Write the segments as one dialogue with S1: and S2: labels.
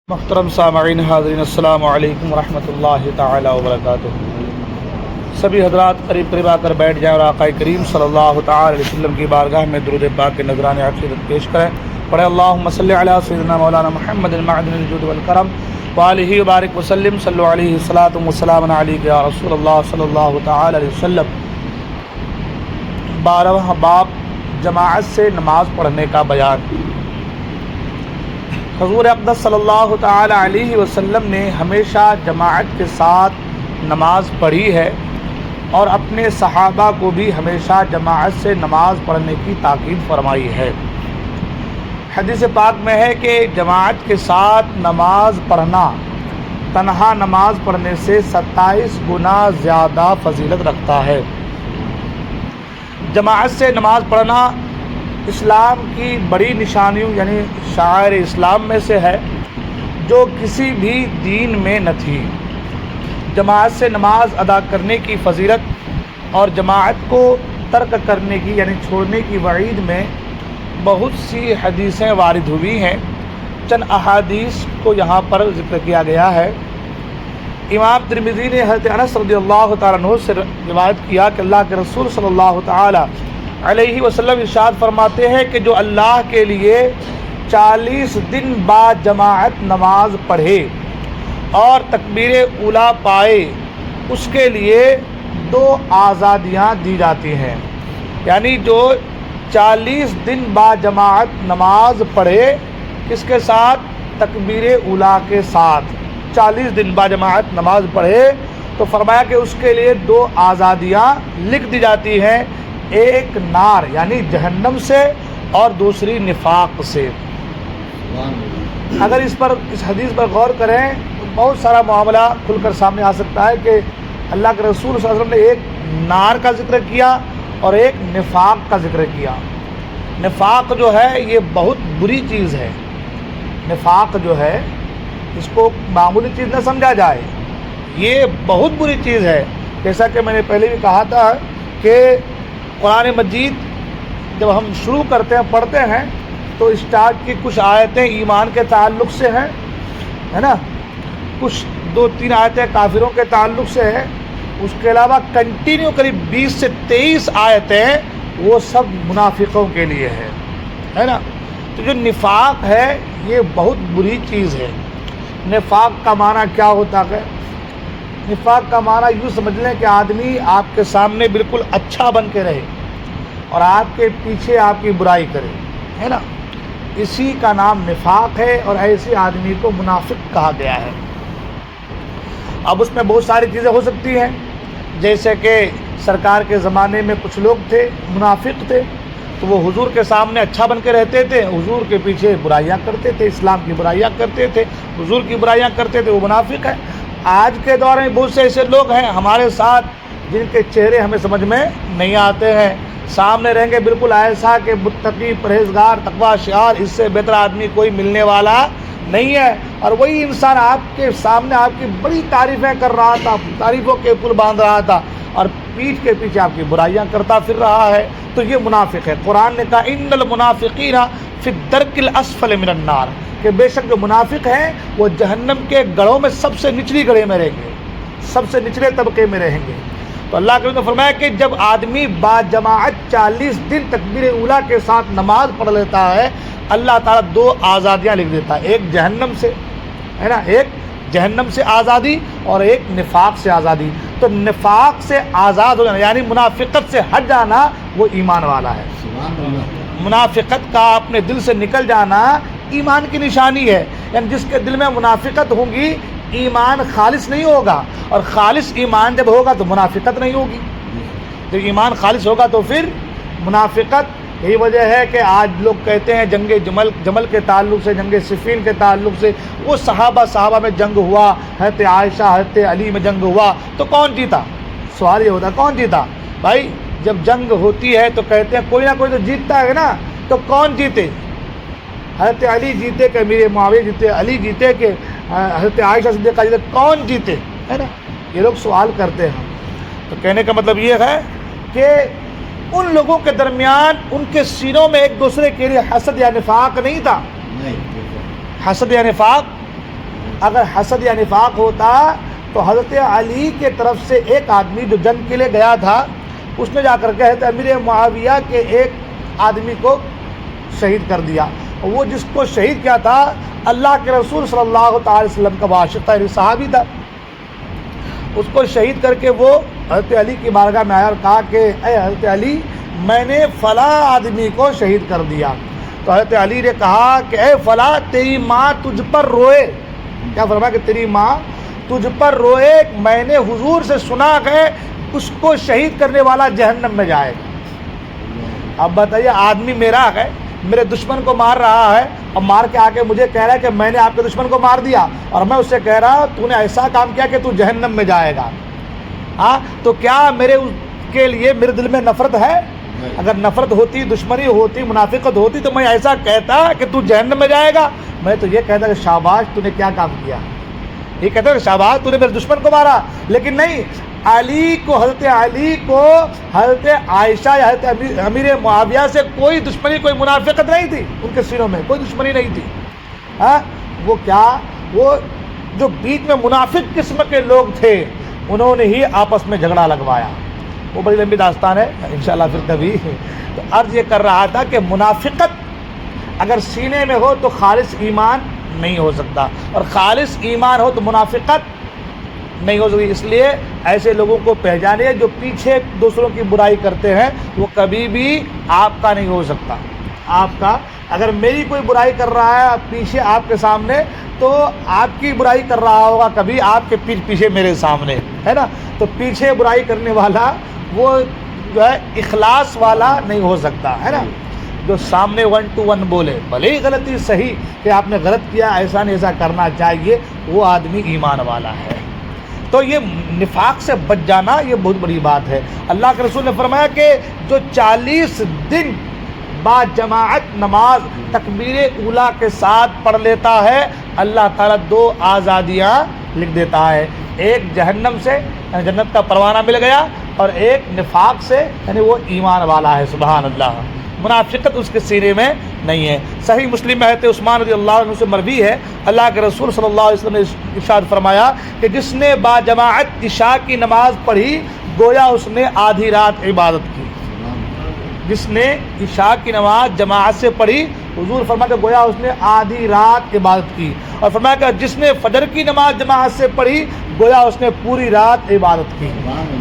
S1: محترم سامعین حاضرین، السلام علیکم ورحمۃ اللہ تعالی وبرکاتہ۔ سبھی حضرات قریب قریب آ کر بیٹھ جائیں اور آقا کریم صلی اللہ تعالی علیہ وسلم کی بارگاہ میں درود پاک کے نذرانِ عقیدت پیش کریں۔ پڑھیں اللہم صلی علی سیدنا مولانا محمد المعدن الجود والکرم وآلہ وبارک وسلم، صلو علیہ الصلاۃ والسلام علیک یا رسول اللہ صلی اللہ تعالی علیہ وسلم۔ 12واں باب جماعت سے نماز پڑھنے کا بیان۔ حضور اقدس صلی اللہ تعالی علیہ وسلم نے ہمیشہ جماعت کے ساتھ نماز پڑھی ہے اور اپنے صحابہ کو بھی ہمیشہ جماعت سے نماز پڑھنے کی تاکید فرمائی ہے۔ حدیث پاک میں ہے کہ جماعت کے ساتھ نماز پڑھنا تنہا نماز پڑھنے سے 27 گنا زیادہ فضیلت رکھتا ہے۔ جماعت سے نماز پڑھنا اسلام کی بڑی نشانیوں یعنی شعائر اسلام میں سے ہے جو کسی بھی دین میں نہ تھی۔ جماعت سے نماز ادا کرنے کی فضیلت اور جماعت کو ترک کرنے کی یعنی چھوڑنے کی وعید میں بہت سی حدیثیں وارد ہوئی ہیں۔ چند احادیث کو یہاں پر ذکر کیا گیا ہے۔ امام ترمذی نے حضرت انس رضی اللہ تعالیٰ عنہ سے روایت کیا کہ اللہ کے رسول صلی اللہ تعالیٰ علیہ وسلم ارشاد فرماتے ہیں کہ جو اللہ کے لیے 40 دن بعد جماعت نماز پڑھے اور تکبیر اولیٰ پائے اس کے لیے 2 آزادیاں دی جاتی ہیں۔ یعنی جو 40 دن بعد جماعت نماز پڑھے کس کے ساتھ؟ تکبیر اولیٰ کے ساتھ 40 دن بعد جماعت نماز پڑھے تو فرمایا کہ اس کے لیے 2 آزادیاں لکھ دی جاتی ہیں، ایک نار یعنی جہنم سے اور دوسری نفاق سے۔ اگر اس حدیث پر غور کریں تو بہت سارا معاملہ کھل کر سامنے آ سکتا ہے کہ اللہ کے رسول صلی اللہ علیہ وسلم نے ایک نار کا ذکر کیا اور ایک نفاق کا ذکر کیا۔ نفاق جو ہے یہ بہت بری چیز ہے۔ نفاق جو ہے اس کو معمولی چیز نہ سمجھا جائے، یہ بہت بری چیز ہے۔ جیسا کہ میں نے پہلے بھی کہا تھا کہ قرآن مجید جب ہم شروع کرتے ہیں پڑھتے ہیں تو اسٹارٹ کی کچھ آیتیں ایمان کے تعلق سے ہیں، ہے نا، کچھ 2-3 آیتیں کافروں کے تعلق سے ہیں، اس کے علاوہ کنٹینیو قریب 20 سے 23 آیتیں وہ سب منافقوں کے لیے ہے نا۔ تو جو نفاق ہے یہ بہت بری چیز ہے۔ نفاق کا معنی کیا ہوتا ہے؟ نفاق کا معنی یوں سمجھ لیں کہ آدمی آپ کے سامنے بالکل اچھا بن کے رہے اور آپ کے پیچھے آپ کی برائی کرے، ہے نا، اسی کا نام نفاق ہے اور ایسے آدمی کو منافق کہا گیا ہے۔ اب اس میں بہت ساری چیزیں ہو سکتی ہیں، جیسے کہ سرکار کے زمانے میں کچھ لوگ تھے منافق تھے تو وہ حضور کے سامنے اچھا بن کے رہتے تھے، حضور کے پیچھے برائیاں کرتے تھے، اسلام کی برائیاں کرتے تھے، حضور کی برائیاں کرتے تھے، وہ منافق ہے۔ آج کے دور میں بہت سے ایسے لوگ ہیں ہمارے ساتھ جن کے چہرے ہمیں سمجھ میں نہیں آتے ہیں، سامنے رہیں گے بالکل ایسا کہ متقی پرہیزگار تقویٰ شعار، اس سے بہتر آدمی کوئی ملنے والا نہیں ہے، اور وہی انسان آپ کے سامنے آپ کی بڑی تعریفیں کر رہا تھا، تعریفوں کے پل باندھ رہا تھا اور پیٹھ کے پیچھے آپ کی برائیاں کرتا پھر رہا ہے، تو یہ منافق ہے۔ قرآن نے کہا ان المنافقین فی الدرک الاسفل من النار، کہ بے شک جو منافق ہیں وہ جہنم کے گڑھوں میں سب سے نچلی گڑھے میں رہیں گے، سب سے نچلے طبقے میں رہیں گے۔ تو اللہ کے نے فرمایا کہ جب آدمی با جماعت 40 دن تکبیر اولیٰ کے ساتھ نماز پڑھ لیتا ہے اللہ تعالیٰ 2 آزادیاں لکھ دیتا ہے، ایک جہنم سے، ہے نا، ایک جہنم سے آزادی اور ایک نفاق سے آزادی۔ تو نفاق سے آزاد ہو جانا یعنی منافقت سے ہٹ جانا وہ ایمان والا ہے۔ منافقت کا اپنے دل سے نکل جانا ایمان کی نشانی ہے، یعنی جس کے دل میں منافقت ہوں گی ایمان خالص نہیں ہوگا، اور خالص ایمان جب ہوگا تو منافقت نہیں ہوگی۔ جب ایمان خالص ہوگا تو پھر منافقت، یہی وجہ ہے کہ آج لوگ کہتے ہیں جنگ جمل کے تعلق سے، جنگ صفین کے تعلق سے، وہ صحابہ میں جنگ ہوا، حضرت عائشہ حضرت علی میں جنگ ہوا تو کون جیتا؟ سوال یہ ہوتا کون جیتا؟ بھائی جب جنگ ہوتی ہے تو کہتے ہیں کوئی نہ کوئی تو جیتتا ہے نا، تو کون جیتے؟ حضرت علی جیتے کہ امیر معاویہ جیتے، علی جیتے کہ حضرت عائشہ صدیقہ جیتے، کون جیتے؟ ہے نا، یہ لوگ سوال کرتے ہیں۔ تو کہنے کا مطلب یہ ہے کہ ان لوگوں کے درمیان ان کے سینوں میں ایک دوسرے کے لیے حسد یا نفاق نہیں تھا، حسد یا نفاق اگر حسد یا نفاق ہوتا تو حضرت علی کے طرف سے ایک آدمی جو جنگ کے لیے گیا تھا اس نے جا کر کے حضرت امیر معاویہ کے ایک آدمی کو شہید کر دیا. وہ جس کو شہید کیا تھا اللہ کے رسول صلی اللہ تعالی وسلم کا عاشق تھا, صحابی تھا. اس کو شہید کر کے وہ حضرت علی کی بارگاہ میں آیا اور کہا کہ اے حضرت علی, میں نے فلاں آدمی کو شہید کر دیا. تو حضرت علی نے کہا کہ اے فلاں, تیری ماں تجھ پر روئے. کیا فرمایا کہ تیری ماں تجھ پر روئے, میں نے حضور سے سنا کہ اس کو شہید کرنے والا جہنم میں جائے گا. اب بتائیے, آدمی میرا ہے, میرے دشمن کو مار رہا ہے اور مار کے آ کے مجھے کہہ رہا ہے کہ میں نے آپ کے دشمن کو مار دیا, اور میں اس سے کہہ رہا ہوں تو نے ایسا کام کیا کہ تو جہنم میں جائے گا. ہاں, تو کیا میرے کے لیے میرے دل میں نفرت ہے؟ اگر نفرت ہوتی, دشمنی ہوتی, منافقت ہوتی تو میں ایسا کہتا کہ تو جہنم میں جائے گا؟ میں تو یہ کہتا کہ شاباش تو نے کیا کام کیا, یہ کہتا کہ شاباش تو نے میرے دشمن کو مارا. لیکن نہیں, علی کو, حضرت علی کو حضرت عائشہ یا حضرت امیر معاویہ سے کوئی دشمنی, کوئی منافقت نہیں تھی, ان کے سینوں میں کوئی دشمنی نہیں تھی. ہاں, وہ کیا, وہ جو بیچ میں منافق قسم کے لوگ تھے انہوں نے ہی آپس میں جھگڑا لگوایا. وہ بڑی لمبی داستان ہے, انشاءاللہ پھر کبھی. تو عرض یہ کر رہا تھا کہ منافقت اگر سینے میں ہو تو خالص ایمان نہیں ہو سکتا, اور خالص ایمان ہو تو منافقت نہیں ہو سکتی. اس لیے ایسے لوگوں کو پہچانے جو پیچھے دوسروں کی برائی کرتے ہیں, وہ کبھی بھی آپ کا نہیں ہو سکتا. آپ کا, اگر میری کوئی برائی کر رہا ہے پیچھے آپ کے سامنے, تو آپ کی برائی کر رہا ہوگا کبھی آپ کے پیچھے میرے سامنے, ہے نا. تو پیچھے برائی کرنے والا وہ جو ہے اخلاص والا نہیں ہو سکتا, ہے نا. جو سامنے 1 to 1 بولے, بھلے ہی غلطی صحیح کہ آپ نے غلط کیا, ایسا نہیں ایسا کرنا چاہیے, وہ آدمی ایمان والا ہے. تو یہ نفاق سے بچ جانا یہ بہت بڑی بات ہے. اللہ کے رسول نے فرمایا کہ جو 40 دن با جماعت نماز تکبیر اولیٰ کے ساتھ پڑھ لیتا ہے, اللہ تعالیٰ 2 آزادیاں لکھ دیتا ہے. ایک جہنم سے, یعنی جنت کا پروانہ مل گیا, اور ایک نفاق سے, یعنی وہ ایمان والا ہے. سبحان اللہ, منافقت اس کے سینے میں نہیں ہے. صحیح مسلم میں حضرت عثمان رضی اللہ عنہ سے مروی ہے, اللہ کے رسول صلی اللہ علیہ وسلم نے ارشاد فرمایا کہ جس نے با جماعت عشاء کی نماز پڑھی گویا اس نے آدھی رات عبادت کی. جس نے عشاء کی نماز جماعت سے پڑھی, حضور فرمایا کہ گویا اس نے آدھی رات عبادت کی. اور فرمایا کہ جس نے فجر کی نماز جماعت سے پڑھی گویا اس نے پوری رات عبادت کی.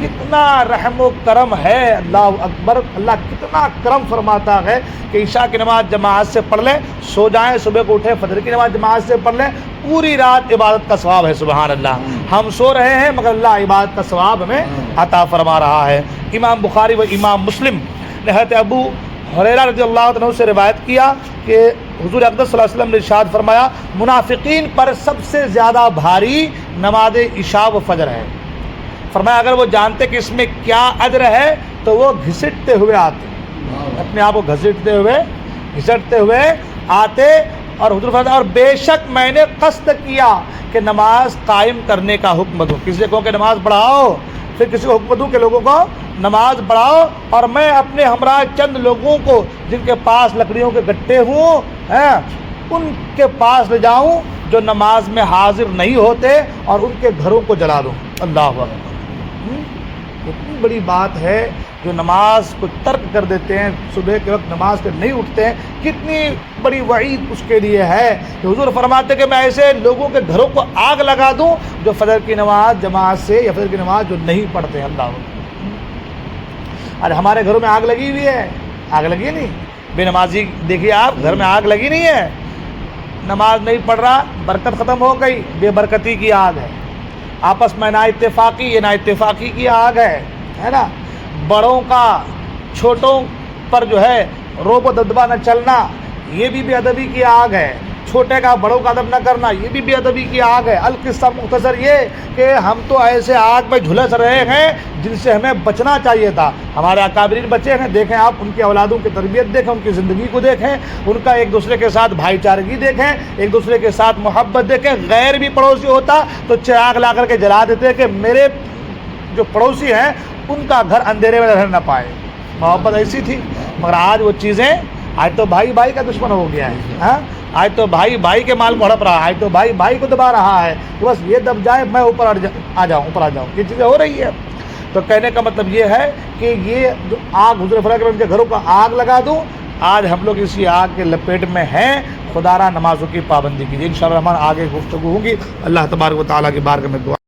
S1: کتنا رحم و کرم ہے, اللہ اکبر, اللہ کتنا کرم فرماتا ہے کہ عشاء کی نماز جماعت سے پڑھ لیں, سو جائیں, صبح کو اٹھیں, فجر کی نماز جماعت سے پڑھ لیں, پوری رات عبادت کا ثواب ہے. سبحان اللہ, ہم سو رہے ہیں مگر اللہ عبادت کا ثواب ہمیں عطا فرما رہا ہے. امام بخاری و امام مسلم نے حضرت ابو ہریرہ رضی اللہ عنہ سے روایت کیا کہ حضور اقدس صلی اللہ علیہ وسلم نے ارشاد فرمایا منافقین پر سب سے زیادہ بھاری نماز عشاء و فجر ہے. فرمایا اگر وہ جانتے کہ اس میں کیا اجر ہے تو وہ گھسٹتے ہوئے آتے, اپنے آپ کو گھسٹتے ہوئے آتے. اور حضور فرمایا اور بے شک میں نے قصد کیا کہ نماز قائم کرنے کا حکم دوں. کسی کو کہ نماز پڑھاؤ, پھر کسی کو حکم دوں کہ لوگوں کو نماز پڑھاؤ, اور میں اپنے ہمراہ چند لوگوں کو جن کے پاس لکڑیوں کے گٹے ہوں ان کے پاس لے جاؤں جو نماز میں حاضر نہیں ہوتے, اور ان کے گھروں کو جلا دوں. اللہ اکبر, اتنی بڑی بات ہے. جو نماز کو ترک کر دیتے ہیں, صبح کے وقت نماز کے نہیں اٹھتے ہیں, کتنی بڑی وعید اس کے لیے ہے. کہ حضور فرماتے کہ میں ایسے لوگوں کے گھروں کو آگ لگا دوں جو فجر کی نماز جماعت سے یا فجر کی نماز جو نہیں پڑھتے ہیں. اللہ اکبر, ارے ہمارے گھروں میں آگ لگی ہوئی ہے, آگ لگی نہیں, بے نمازی دیکھیے آپ, گھر میں آگ لگی نہیں ہے, نماز نہیں پڑھ رہا, برکت ختم ہو گئی, بے برکتی کی آگ ہے. آپس میں نا اتفاقی, یہ نا اتفاقی کی آگ ہے نا. بڑوں کا چھوٹوں پر جو ہے روب و دبدبہ نہ چلنا, یہ بھی بے ادبی کی آگ ہے. چھوٹے کا بڑوں کا ادب نہ کرنا, یہ بھی بے ادبی کی آگ ہے. القصہ مختصر یہ کہ ہم تو ایسے آگ میں جھلس رہے ہیں جن سے ہمیں بچنا چاہیے تھا. ہمارے اکابرین بچے ہیں, دیکھیں آپ ان کی اولادوں کی تربیت دیکھیں, ان کی زندگی کو دیکھیں, ان کا ایک دوسرے کے ساتھ بھائی چارگی دیکھیں, ایک دوسرے کے ساتھ محبت دیکھیں. غیر بھی پڑوسی ہوتا تو چراغ لا کر کے جلا دیتے کہ میرے جو پڑوسی ہیں ان کا گھر اندھیرے میں رہ نہ پائے. محبت ایسی تھی. مگر آج وہ چیزیں, آج تو بھائی بھائی کا دشمن ہو گیا ہے. ہاں, آج تو بھائی بھائی کے مال کو ہڑپ رہا ہے، آج تو بھائی بھائی کو دبا رہا ہے کہ بس یہ دب جائے میں اوپر آ جاؤں، یہ چیزیں ہو رہی ہے۔ تو کہنے کا مطلب یہ ہے کہ یہ جو آگ حضور فرمایا کہ میں ان کے گھروں کو آگ لگا دوں، آج ہم لوگ اسی آگ کے لپیٹ میں ہیں۔ خدا را نمازوں کی پابندی کیجیے، انشاءاللہ الرحمن آگے گفتگو ہوگی۔ اللہ تبارک و تعالیٰ کی بارگاہ میں دعا